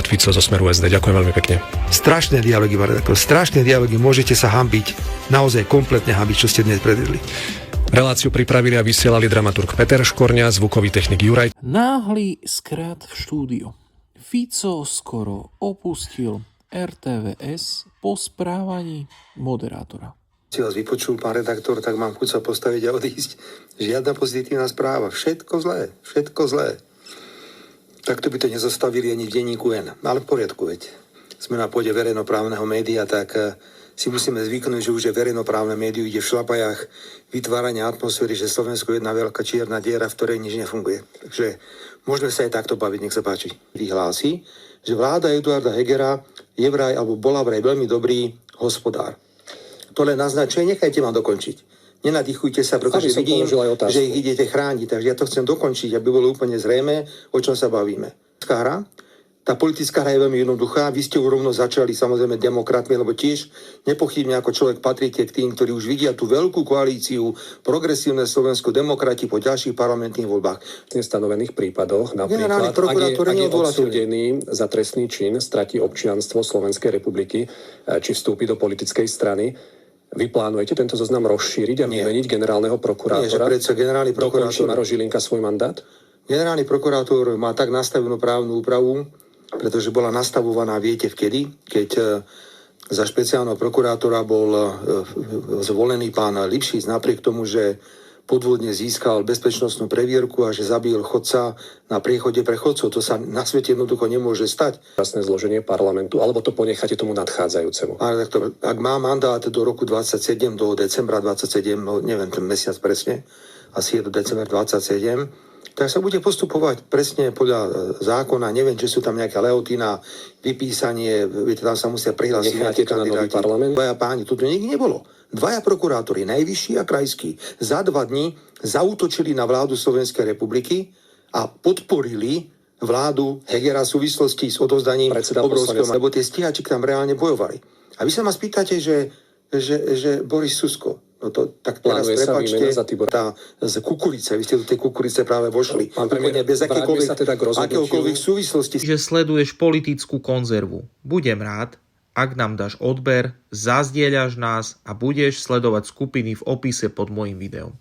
Fico zo Smeru SD. Ďakujem veľmi pekne. Strašné dialógy, pán redaktor, strašné dialógy. Môžete sa hanbiť, naozaj kompletne hanbiť, čo ste dnes predvedli. Reláciu pripravili a vysielali dramaturg Peter Škorňa, zvukový technik Juraj. Náhly skrat v štúdiu. Fico skoro opustil RTVS po správaní moderátora. Si vás vypočul, pán redaktor, tak mám chuť sa postaviť a odísť. Žiadna pozitívna správa. Všetko zlé, všetko zlé. Takto by to nezastavili ani v denníku N. Ale v poriadku, veď. Sme na pôde verejnoprávneho média, tak si musíme zvyknúť, že už je verejnoprávne médium ide v šlapajách vytvárania atmosféry, že Slovensko je jedna veľká čierna diera, v ktorej nič nefunguje. Takže môžeme sa aj takto baviť, nech sa páči. Vyhlási, že vláda Eduarda Hegera je vraj, alebo bola vraj veľmi dobrý hospodár. To len naznačuje, nechajte ma dokončiť. Nenadýchujte sa, pretože vidím, že ich idete chrániť. Takže ja to chcem dokončiť, aby bolo úplne zrejmé, o čom sa bavíme. Tá politická hra je veľmi jednoduchá. Vy ste ju rovno začali samozrejme demokratmi, lebo tiež nepochybne ako človek patríte k tým, ktorí už vidia tú veľkú koalíciu Progresívne Slovensko, demokrati po ďalších parlamentných voľbách. V nestanovených prípadoch, napríklad, ak je odsúdený za trestný čin, stratí občianstvo Slovenskej republiky, či vstúpi do politickej strany, vy plánujete tento zoznam rozšíriť a vymeniť generálneho prokurátora? Nie, že predsa generálny prokurátor... Dokončí Maro Žilinka svoj mandát? Generálny prokurátor má tak nastavenú právnu úpravu, pretože bola nastavovaná, viete vkedy, keď za špeciálneho prokurátora bol zvolený pán Lipšic, napriek tomu, že podvodne získal bezpečnostnú previerku a že zabil chodca na priechode pre chodcov. To sa na svete jednoducho nemôže stať. Vlastné zloženie parlamentu, alebo to ponecháte tomu nadchádzajúcemu? Ale takto, ak má mandát do roku 27, do decembra 27, no neviem ten mesiac presne, asi je do decembra 27, tak sa bude postupovať presne podľa zákona. Neviem, či sú tam nejaké lehoty na vypísanie, viete, tam sa musia prihlásiť nejaké kandidáti. Dvaja páni, toto nikdy nebolo. Dvaja prokurátori, najvyšší a krajský, za 2 dní zaútočili na vládu Slovenskej republiky a podporili vládu Hegera v súvislosti s odovzdaním obrovského, lebo tie stíhači tam reálne bojovali. A vy sa ma spýtate, že Boris Susko, no to tak teraz prepáčte, tá z kukurice, vy ste do tej kukurice práve vošli. Pán premiér, bez akéhokoľvek súvislosti. Že sleduješ politickú konzervu. Budem rád, ak nám dáš odber, zazdieľaš nás a budeš sledovať skupiny v opise pod môjim videom.